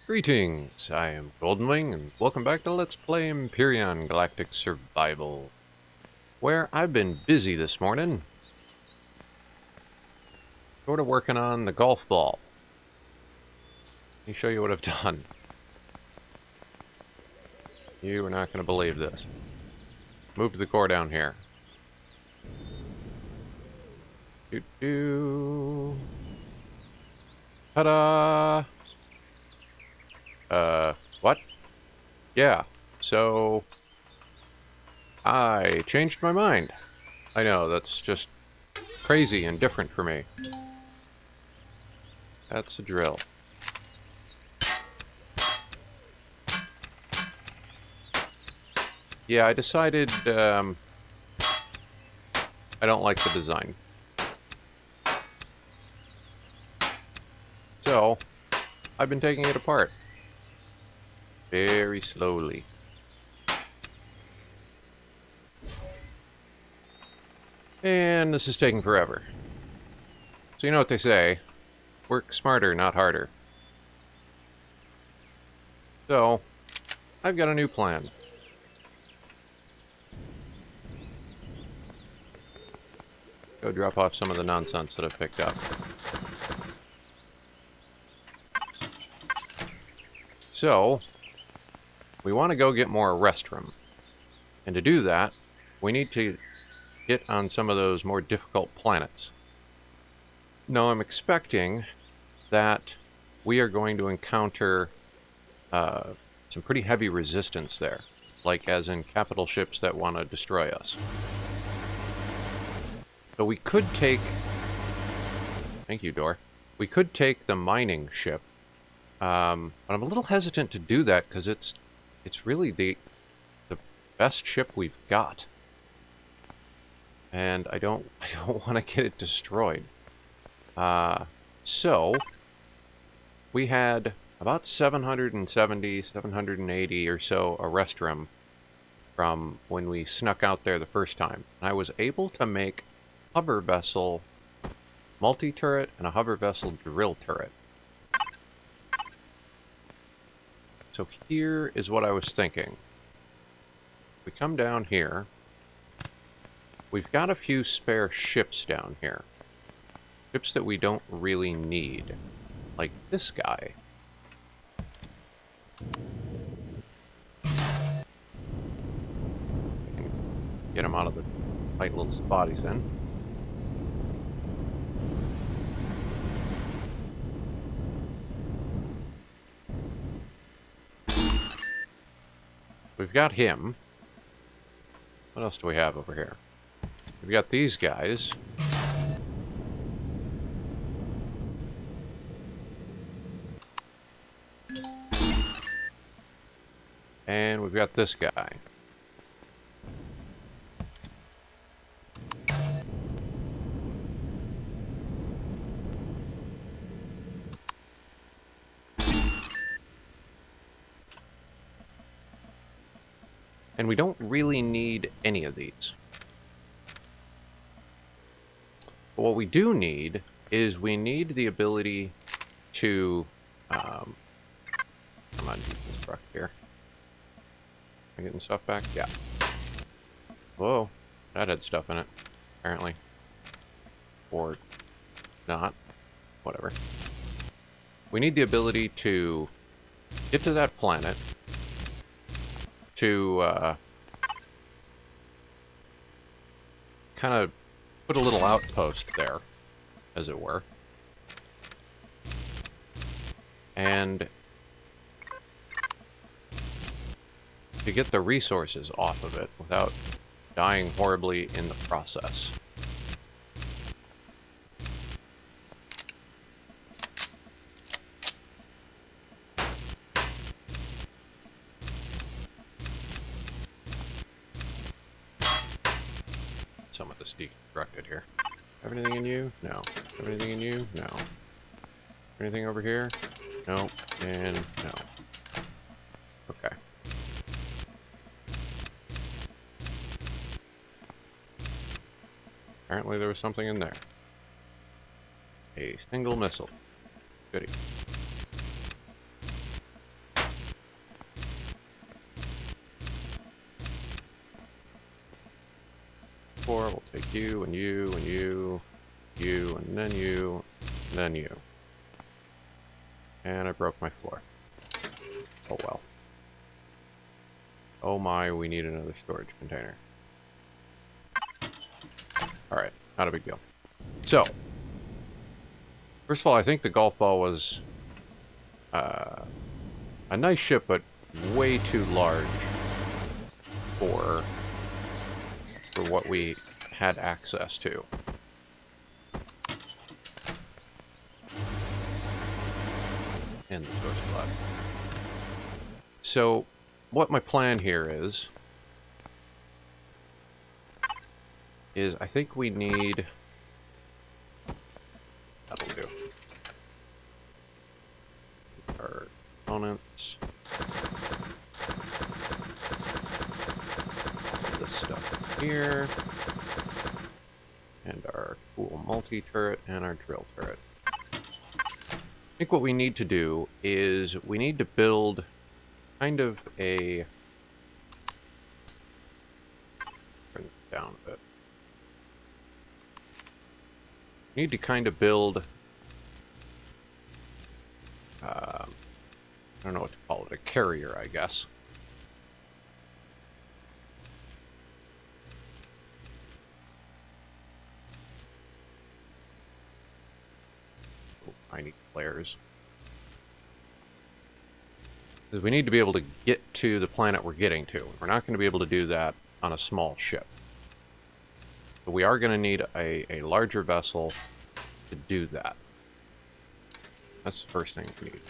Greetings, I am Goldenwing, and welcome back to Let's Play Empyrion Galactic Survival, where I've been busy this morning, sort of working on the golf ball. Let me show you what I've done. You are not going to believe this. Moved the core down here. Doo-doo. Ta-da! What? Yeah, so I changed my mind. I know, that's just crazy and different for me. That's a drill. Yeah, I decided I don't like the design. So, I've been taking it apart. Very slowly. And this is taking forever. So you know what they say, work smarter, not harder. So, I've got a new plan. Go drop off some of the nonsense that I've picked up. So, we want to go get more rest room. And to do that, we need to get on some of those more difficult planets. Now, I'm expecting that we are going to encounter some pretty heavy resistance there, like as in capital ships that want to destroy us. So we could take... Thank you, Door. We could take the mining ship, but I'm a little hesitant to do that because it's really the best ship we've got, and I don't want to get it destroyed. So we had about 770, 780 or so arrest room from when we snuck out there the first time. And I was able to make a hover vessel multi-turret and a hover vessel drill turret. So here is what I was thinking. We come down here. We've got a few spare ships down here. Ships that we don't really need. Like this guy. Get him out of the tight little spot he's in. We've got him. What else do we have over here? We've got these guys. And we've got this guy. And we don't really need any of these. But what we do need is we need the ability to... come on, deconstruct here. Am I getting stuff back? Yeah. Whoa. That had stuff in it, apparently. Or not. Whatever. We need the ability to get to that planet, to kind of put a little outpost there, as it were, and to get the resources off of it without dying horribly in the process. Some of this deconstructed here. Have anything in you? No. Have anything in you? No. Anything over here? No. And no. Okay. Apparently there was something in there. A single missile. Goody. 4. We'll take you, and you, and you, you, and then you, and then you. And I broke my floor. Oh well. Oh my, we need another storage container. Alright, not a big deal. So, first of all, I think the golf ball was a nice ship, but way too large for what we had access to. And the source slot. So, what my plan here is I think we need... That'll do. Our components. This stuff here. And our cool multi-turret and our drill turret. I think what we need to do is we need to build kind of a... Bring it down a bit. We need to kind of build... I don't know what to call it. A carrier, I guess. Tiny flares. Because we need to be able to get to the planet we're getting to. We're not going to be able to do that on a small ship. But we are going to need a larger vessel to do that. That's the first thing we need.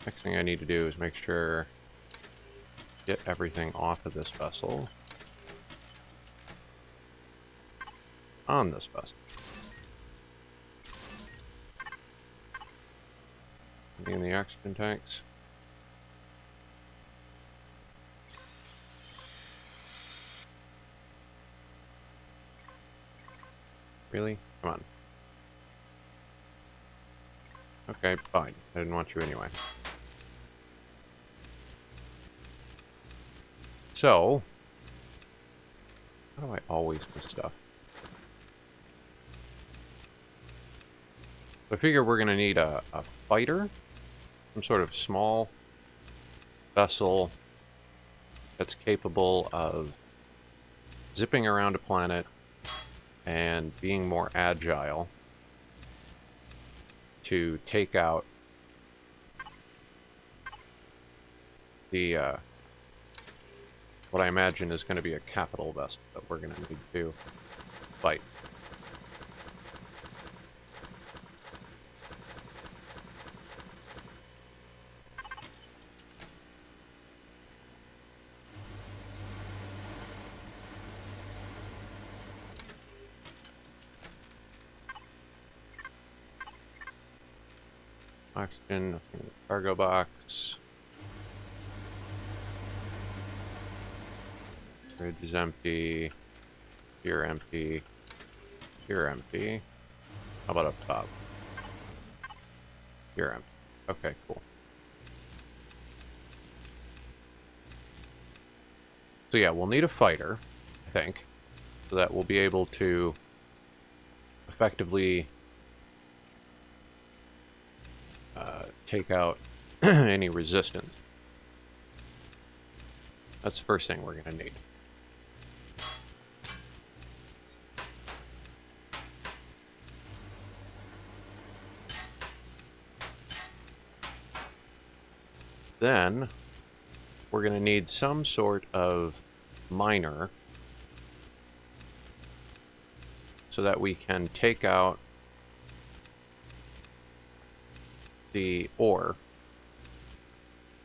Next thing I need to do is make sure get everything off of this vessel on this vessel. In the oxygen tanks. Really? Come on. Okay, fine. I didn't want you anyway. So, how do I always miss stuff? I figure we're going to need a fighter, some sort of small vessel that's capable of zipping around a planet and being more agile to take out the, what I imagine is going to be a capital vessel that we're going to need to fight. Oxygen, nothing in the cargo box. Fridge is empty. Here empty. Here empty. How about up top? Here empty. Okay, cool. So yeah, we'll need a fighter, I think, so that we'll be able to effectively take out any resistance. That's the first thing we're going to need. Then we're going to need some sort of miner so that we can take out the ore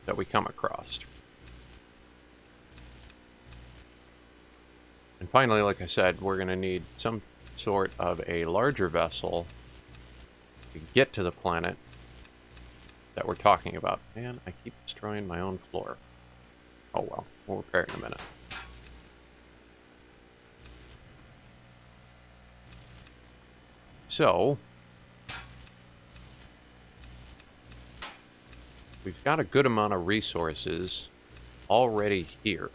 that we come across. And finally, like I said, we're going to need some sort of a larger vessel to get to the planet that we're talking about. Man, I keep destroying my own floor. Oh well, we'll repair it in a minute. So, we've got a good amount of resources already here.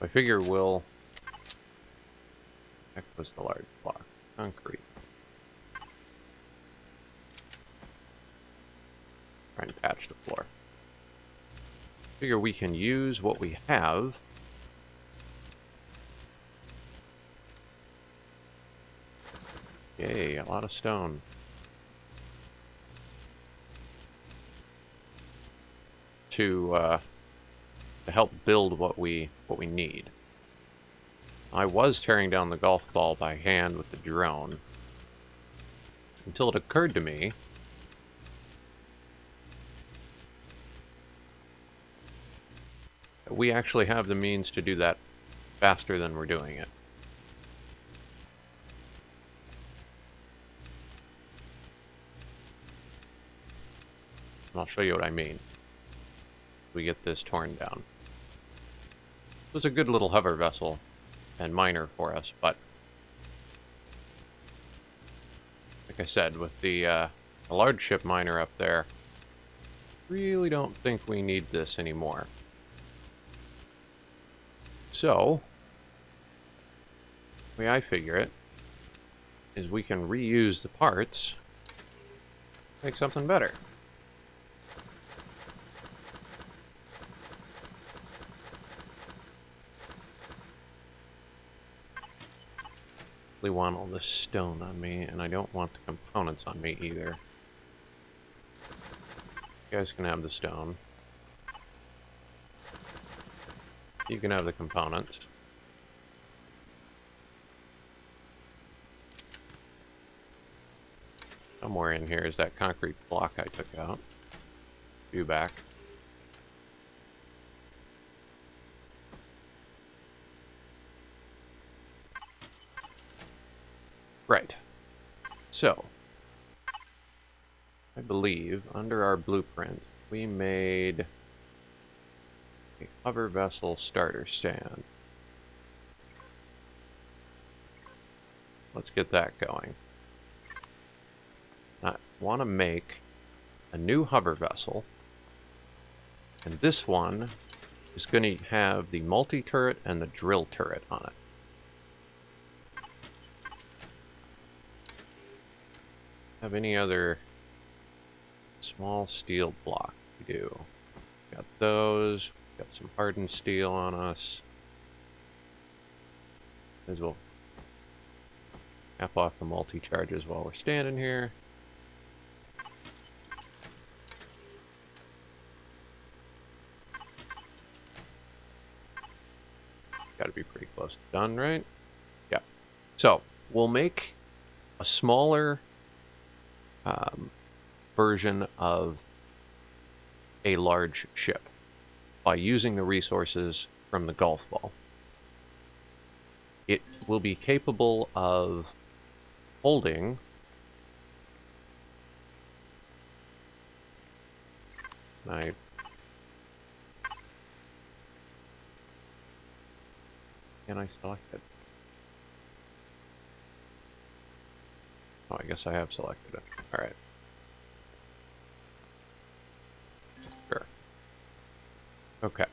I figure we'll... Heck was the large block? Concrete. Try and patch the floor. Figure we can use what we have. Yay, a lot of stone. To help build what we need. I was tearing down the golf ball by hand with the drone until it occurred to me that we actually have the means to do that faster than we're doing it. And I'll show you what I mean. We get this torn down. It was a good little hover vessel and miner for us, but like I said, with the large ship miner up there, really don't think we need this anymore. So, the way I figure it is we can reuse the parts, make something better. I want all this stone on me, and I don't want the components on me either. You guys can have the stone. You can have the components. Somewhere in here is that concrete block I took out. View back. Right. So, I believe under our blueprint, we made a hover vessel starter stand. Let's get that going. I want to make a new hover vessel, and this one is going to have the multi-turret and the drill turret on it. Have any other small steel block? We do. Got those. Got some hardened steel on us. As well. Cap off the multi-charges while we're standing here. Got to be pretty close to done, right? Yeah. So we'll make a smaller version of a large ship by using the resources from the golf ball. It will be capable of holding can I select it? Oh, I guess I have selected it. All right. Sure. Okay.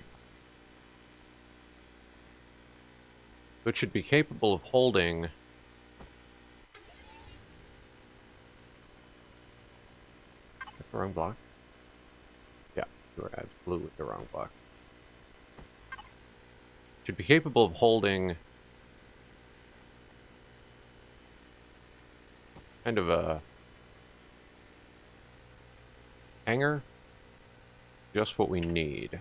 So it should be capable of holding... Is that the wrong block? Yeah, you were at blue with the wrong block. Should be capable of holding kind of a hangar, just what we need.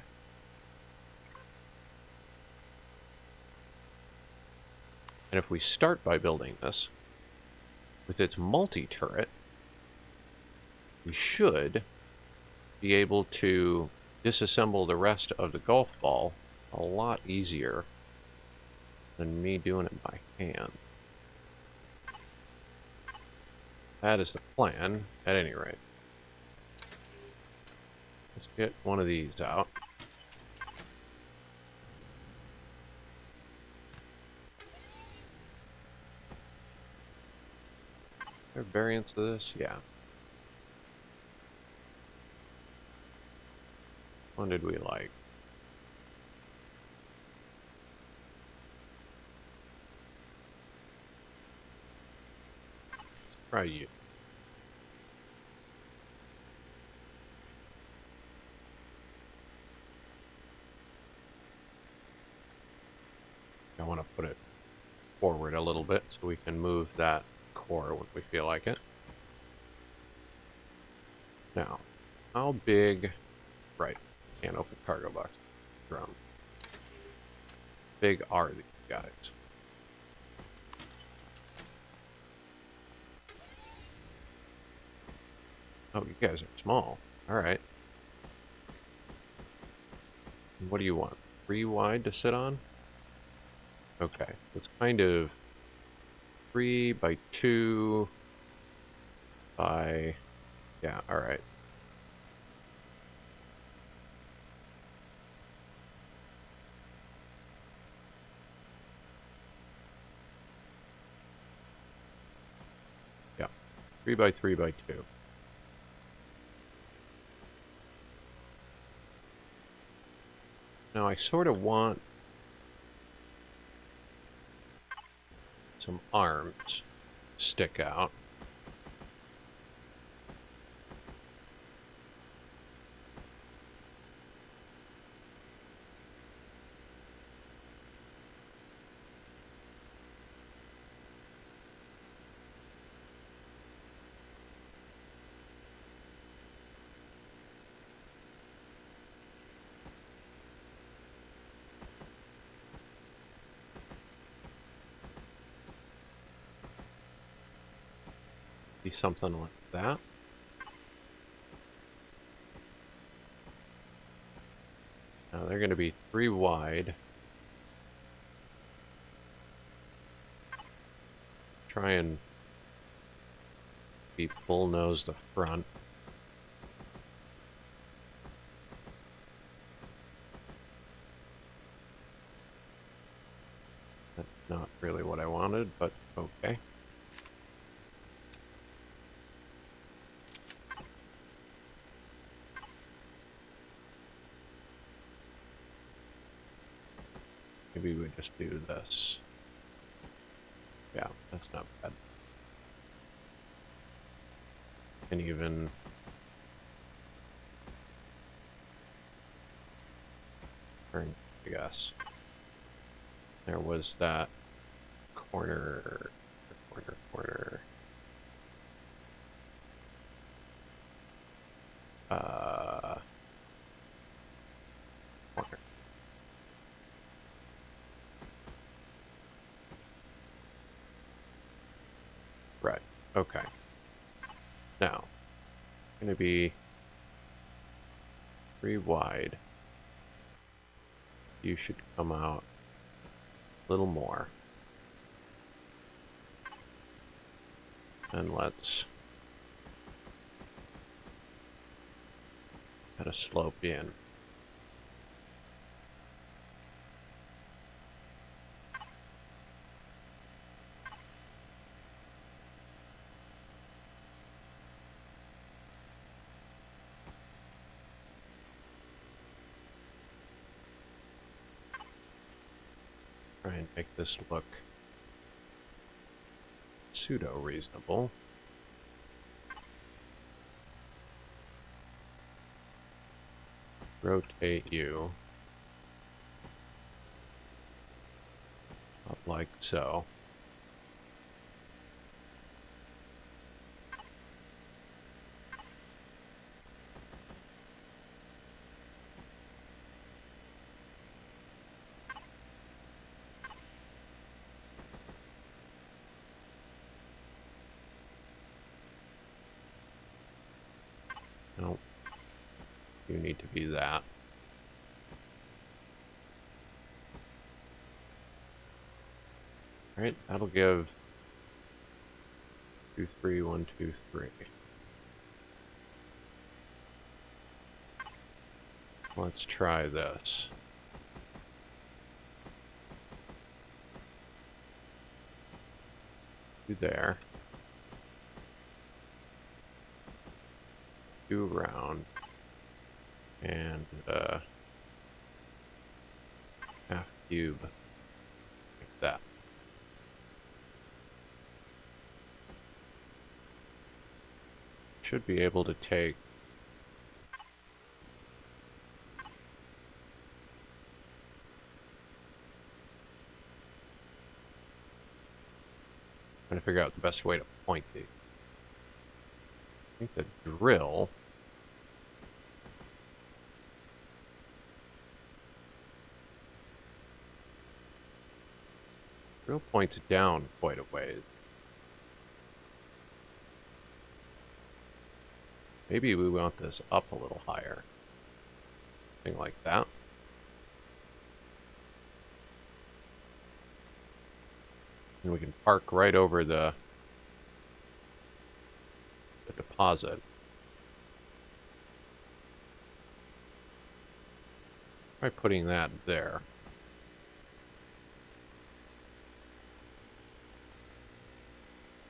And if we start by building this with its multi-turret, we should be able to disassemble the rest of the golf ball a lot easier than me doing it by hand. That is the plan, at any rate. Let's get one of these out. Are there variants of this? Yeah. One did we like? try you. I want to put it forward a little bit so we can move that core when we feel like it. Now, how big... Right, can't open cargo box. Drum. Big are these guys? Oh, you guys are small. Alright. What do you want? 3 wide to sit on? Okay, it's kind of 3 by 2 by... Yeah, alright. Yeah, 3 by 3 by 2. Now I sort of want some arms stick out. Be something like that. Now they're going to be 3 wide. Try and be full nose the front. That's not really what I wanted, but okay. Maybe we just do this. Yeah, that's not bad. And even... turn, I guess. There was that corner... corner... corner. Right, okay. Now, it's going to be 3 wide. You should come out a little more. And let's kind of slope in. Try and make this look pseudo-reasonable. Rotate you up like so. No, you need to be that. Alright, that'll give 2, 3, 1, 2, 3. Let's try this. Do there. Do round. And half cube. Like that. should be able to take trying to figure out the best way to point these. I think the drill points down quite a ways. Maybe we want this up a little higher. Something like that. And we can park right over the deposit. Try putting that there.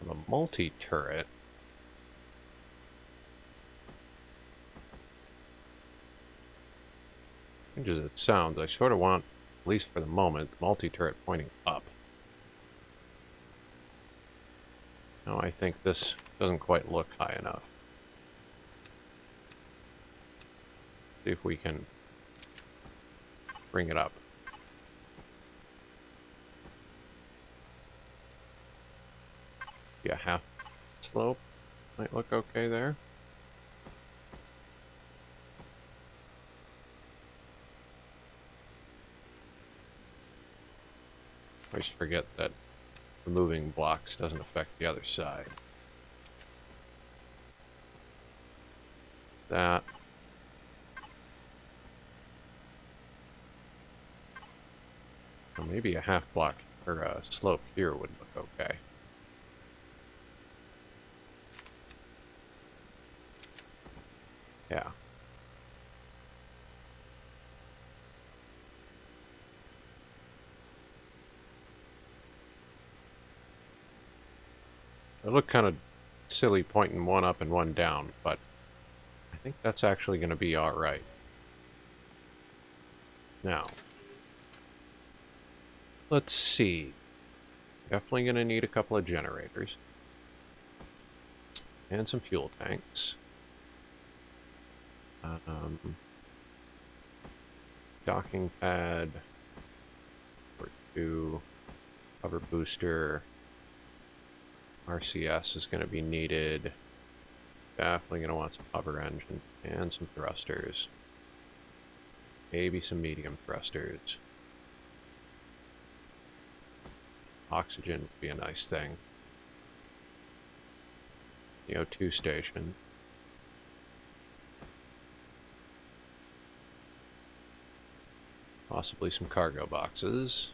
A multi-turret. Strange as it sounds, I sort of want, at least for the moment, the multi-turret pointing up. Now I think this doesn't quite look high enough. See if we can bring it up. Yeah, half slope might look okay there. I always forget that removing blocks doesn't affect the other side. That. Or maybe a half block or a slope here would look okay. Yeah. It looked kind of silly pointing one up and one down, but I think that's actually going to be all right. Now, let's see. Definitely going to need a couple of generators. And some fuel tanks. Docking pad for 2. Hover booster. RCS is going to be needed. Definitely going to want some hover engine and some thrusters. Maybe some medium thrusters. Oxygen would be a nice thing. The O2 station. Possibly some cargo boxes.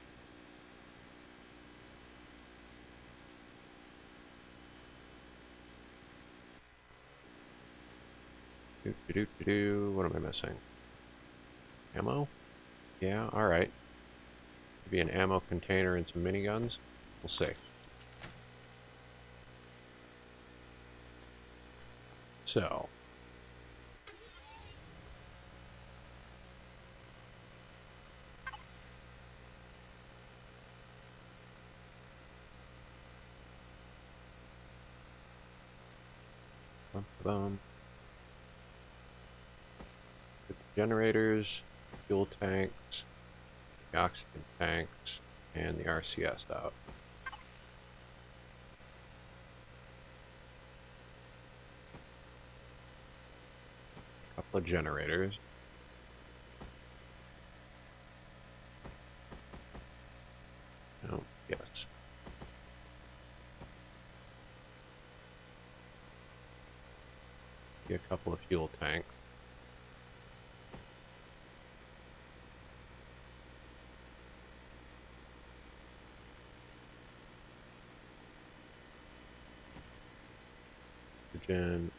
What am I missing? Ammo? Yeah, alright. Maybe an ammo container and some miniguns? We'll see. So. Generators, fuel tanks, the oxygen tanks, and the RCS out. A couple of generators. Oh, yes. A couple of fuel tanks.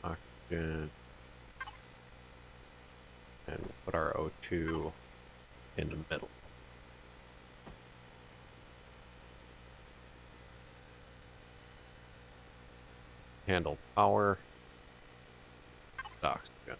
Oxygen, and put our O2 in the middle. Handle power, oxygen.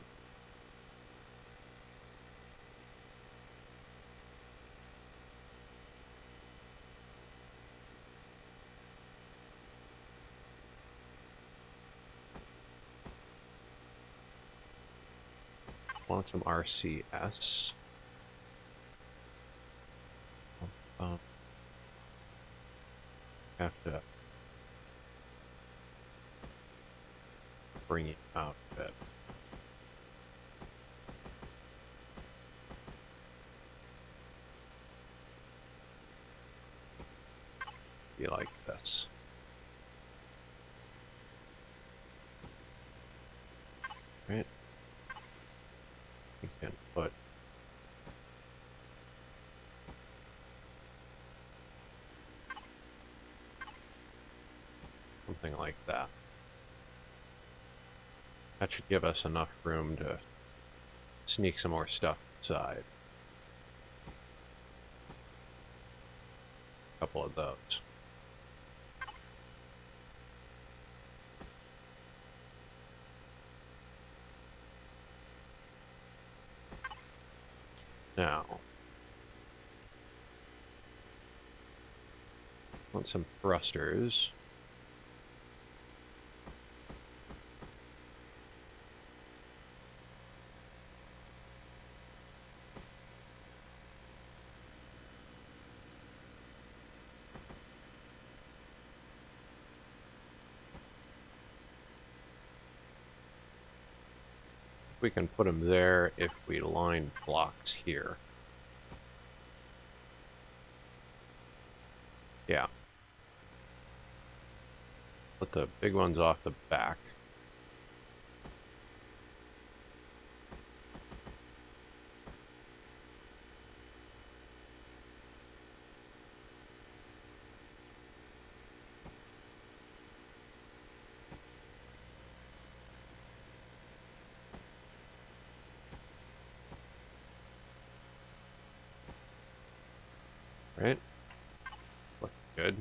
want some RCS. Have to bring it out a bit. Be like this. Right? You can put something like that. That should give us enough room to sneak some more stuff inside. A couple of those. Now, want some thrusters. We can put them there if we line blocks here. Yeah. Put the big ones off the back. Right? Looks good.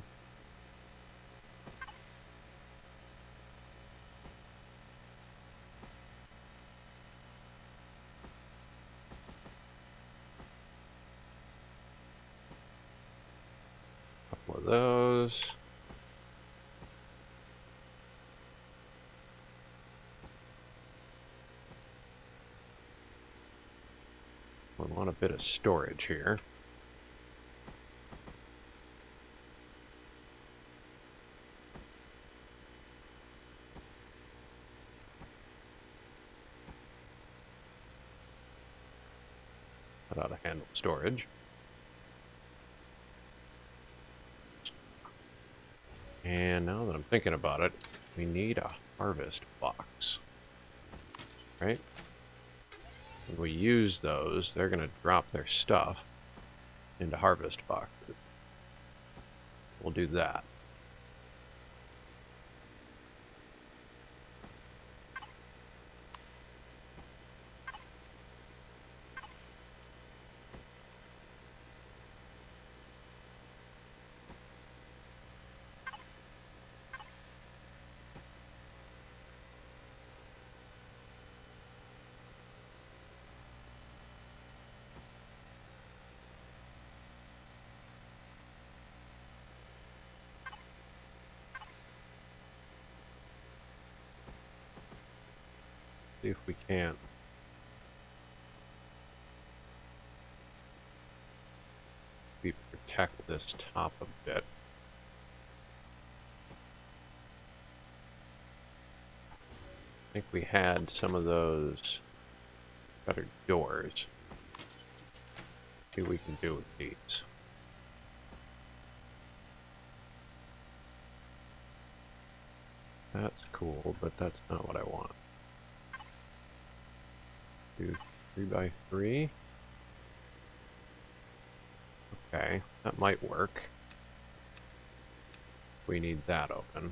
Couple of those. We want a bit of storage here. That ought to handle storage. And now that I'm thinking about it, we need a harvest box. Right? When we use those, they're going to drop their stuff into harvest boxes. We'll do that. See if we can. We protect this top a bit. I think we had some of those better doors. See what we can do with these. That's cool, but that's not what I want. Do 3x3. Okay, that might work. We need that open.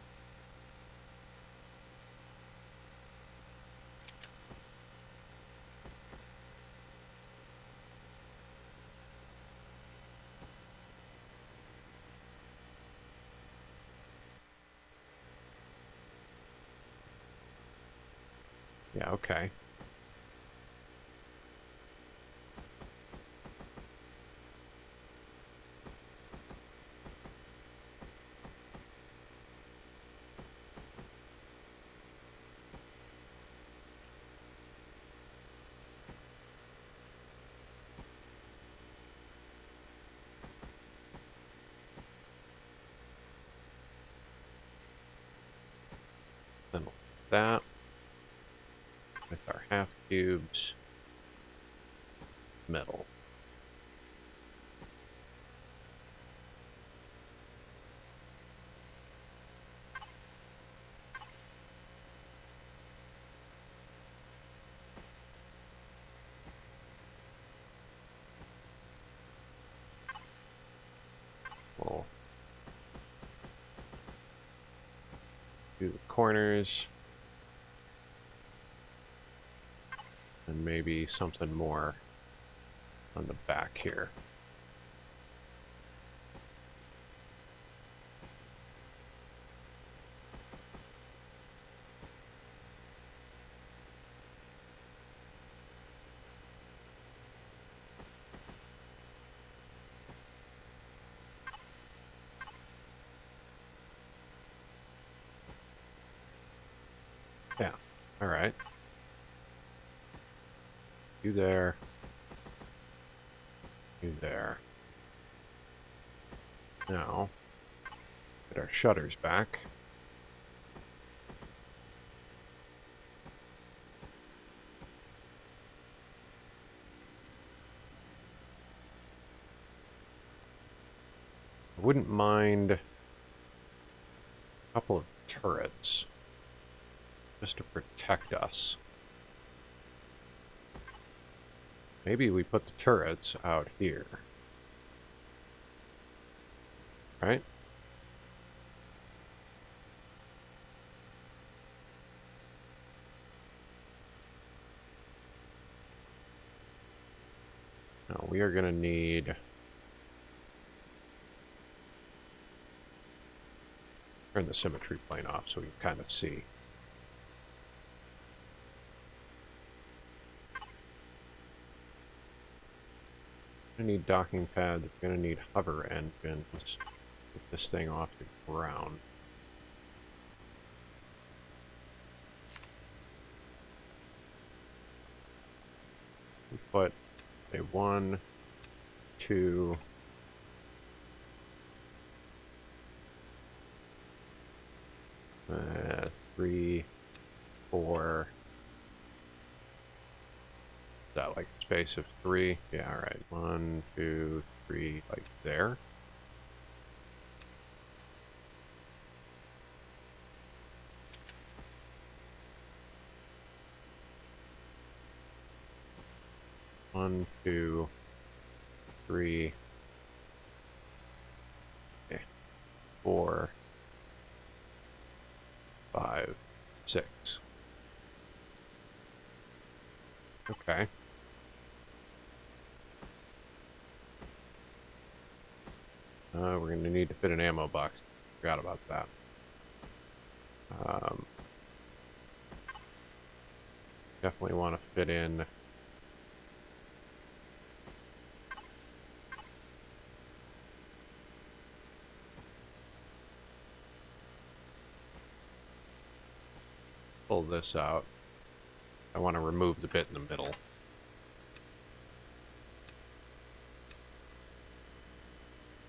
Yeah, okay. that with our half cubes, metal. We'll do the corners. And maybe something more on the back here. Yeah, all right. You there. You there. Now, get our shutters back. I wouldn't mind a couple of turrets just to protect us. Maybe we put the turrets out here. Right? Now we are going to need... Turn the symmetry plane off so we can kind of see. We're going to need docking pads. We're going to need hover engines. Get this thing off the ground. We put a 1, 2, 3, 4. Is that like a space of 3? Yeah, all right. 1, 2, 3, like there. One, 2, 3, 4, 5, 6. Okay. We're going to need to fit an ammo box. Forgot about that. Definitely want to fit in pull this out. I want to remove the bit in the middle.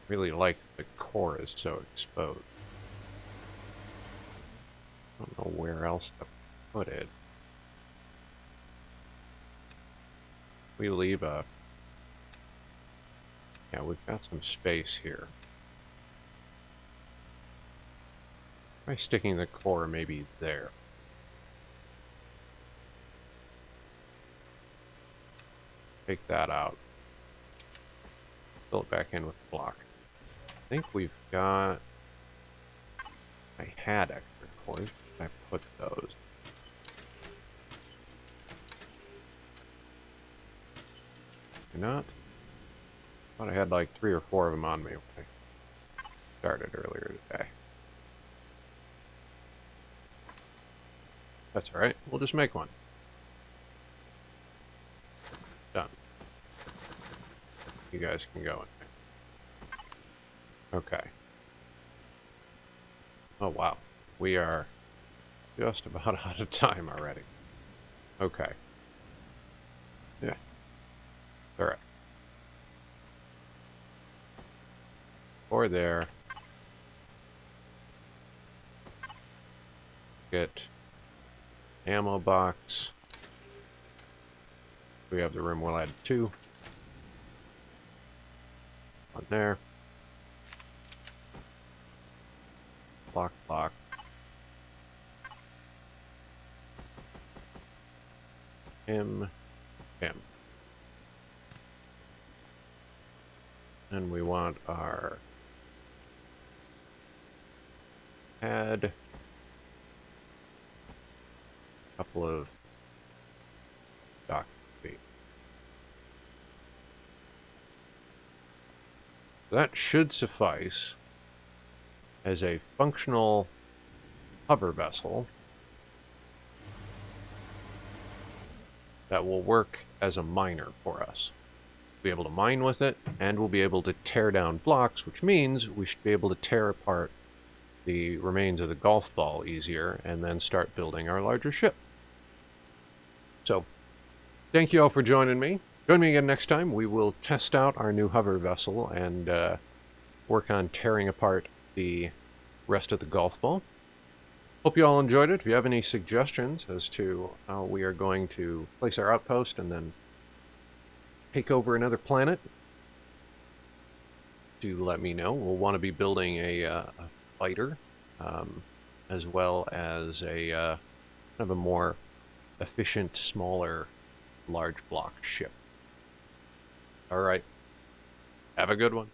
Really like the core is so exposed. I don't know where else to put it. We leave a... Yeah, we've got some space here. Try sticking the core maybe there. Take that out. Fill it back in with block. I think we've got... I had extra cores. I put those. You're not? Thought I had like 3 or 4 of them on me when I started earlier today. That's alright. We'll just make one. Done. You guys can go in there. Okay. Oh wow. We are just about out of time already. Okay. Yeah. Alright. Or there. Get Ammo box. We have the room, we'll add 2. On there. Block, block. Him. And we want our pad. Couple of dock feet. That should suffice as a functional hover vessel that will work as a miner for us. We'll be able to mine with it, and we'll be able to tear down blocks, which means we should be able to tear apart the remains of the golf ball easier and then start building our larger ship. So, thank you all for joining me. Join me again next time. We will test out our new hover vessel and work on tearing apart the rest of the golf ball. Hope you all enjoyed it. If you have any suggestions as to how we are going to place our outpost and then take over another planet, do let me know. We'll want to be building a fighter, as well as a kind of a more efficient, smaller, large block ship. All right. Have a good one.